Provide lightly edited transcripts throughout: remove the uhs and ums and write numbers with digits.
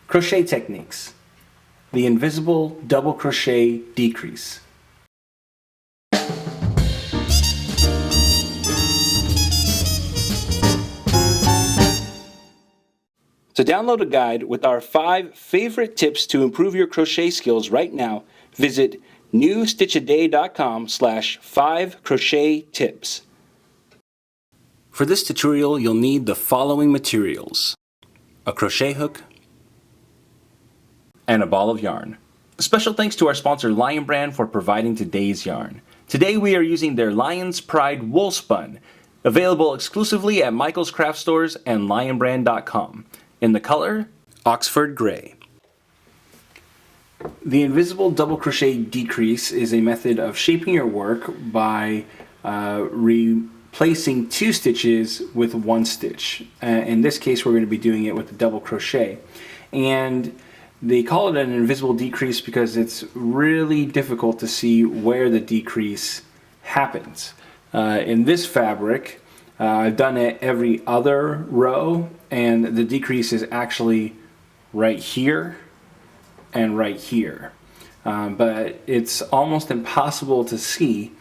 Crochet techniques. The Invisible Double Crochet Decrease. To download a guide with our 5 favorite tips to improve your crochet skills right now, visit newstitchaday.com/5crochet-tips. For this tutorial, you'll need the following materials: a crochet hook and a ball of yarn. Special thanks to our sponsor Lion Brand for providing today's yarn. Today we are using their Lion's Pride Woolspun, available exclusively at Michael's Craft Stores and lionbrand.com. In the color, Oxford Gray. The Invisible Double Crochet Decrease is a method of shaping your work by replacing 2 stitches with 1 stitch. In this case, we're going to be doing it with a double crochet. And they call it an invisible decrease because it's really difficult to see where the decrease happens. In this fabric, I've done it every other row, and the decrease is actually right here and right here. But it's almost impossible to see.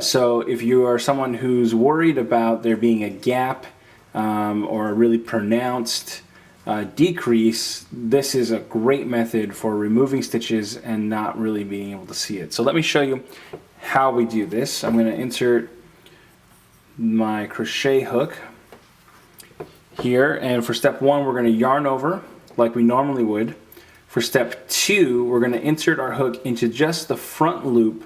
So if you are someone who's worried about there being a gap or a really pronounced decrease, this is a great method for removing stitches and not really being able to see it. So let me show you how we do this. I'm going to insert my crochet hook here, and for step 1 we're going to yarn over like we normally would. For step 2 we're going to insert our hook into just the front loop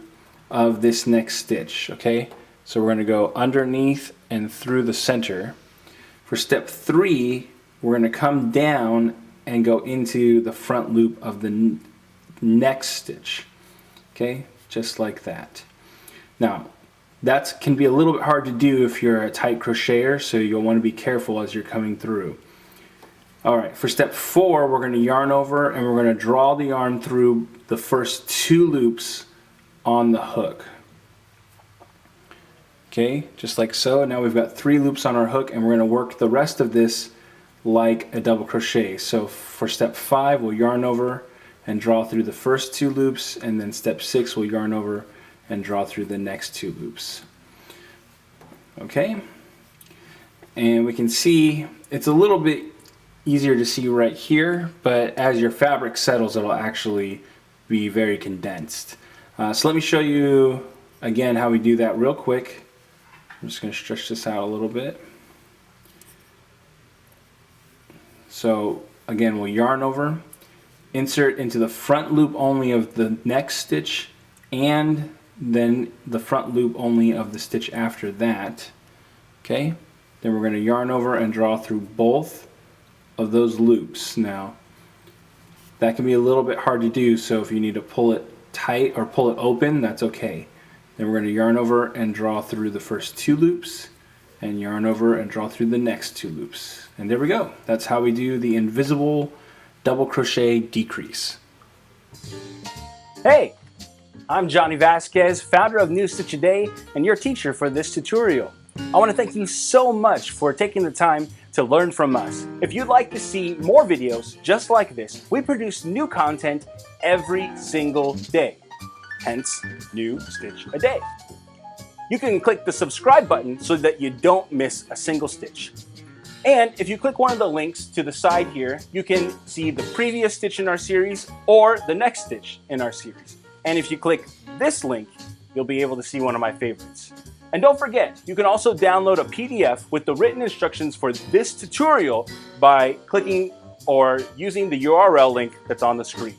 of this next stitch. Okay, so we're going to go underneath and through the center. For step 3 we're going to come down and go into the front loop of the next stitch. Okay, just like that. Now that can be a little bit hard to do if you're a tight crocheter, so you'll want to be careful as you're coming through. Alright, for step 4 we're going to yarn over and we're going to draw the yarn through the first 2 loops on the hook. Okay, just like so. Now we've got 3 loops on our hook, and we're going to work the rest of this like a double crochet. So for step 5 we'll yarn over and draw through the first 2 loops, and then step 6 we'll yarn over and draw through the next 2 loops. Okay, and we can see it's a little bit easier to see right here, but as your fabric settles it'll actually be very condensed. So let me show you again how we do that real quick. I'm just going to stretch this out a little bit. So again, we'll yarn over, insert into the front loop only of the next stitch, and then the front loop only of the stitch after that. Okay, then we're going to yarn over and draw through both of those loops. Now that can be a little bit hard to do, so if you need to pull it tight or pull it open, that's okay. Then we're going to yarn over and draw through the first 2 loops, and yarn over and draw through the next 2 loops. And there we go. That's how we do the invisible double crochet decrease. Hey! I'm Johnny Vasquez, founder of New Stitch A Day and your teacher for this tutorial. I want to thank you so much for taking the time to learn from us. If you'd like to see more videos just like this, we produce new content every single day, hence New Stitch A Day. You can click the subscribe button so that you don't miss a single stitch. And if you click one of the links to the side here, you can see the previous stitch in our series or the next stitch in our series. And if you click this link, you'll be able to see one of my favorites. And don't forget, you can also download a PDF with the written instructions for this tutorial by clicking or using the URL link that's on the screen.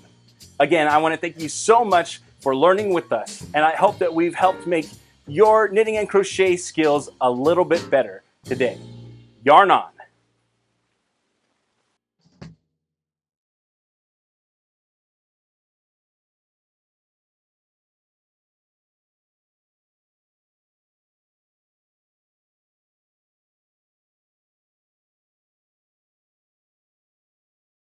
Again, I want to thank you so much for learning with us, and I hope that we've helped make your knitting and crochet skills a little bit better today. Yarn on!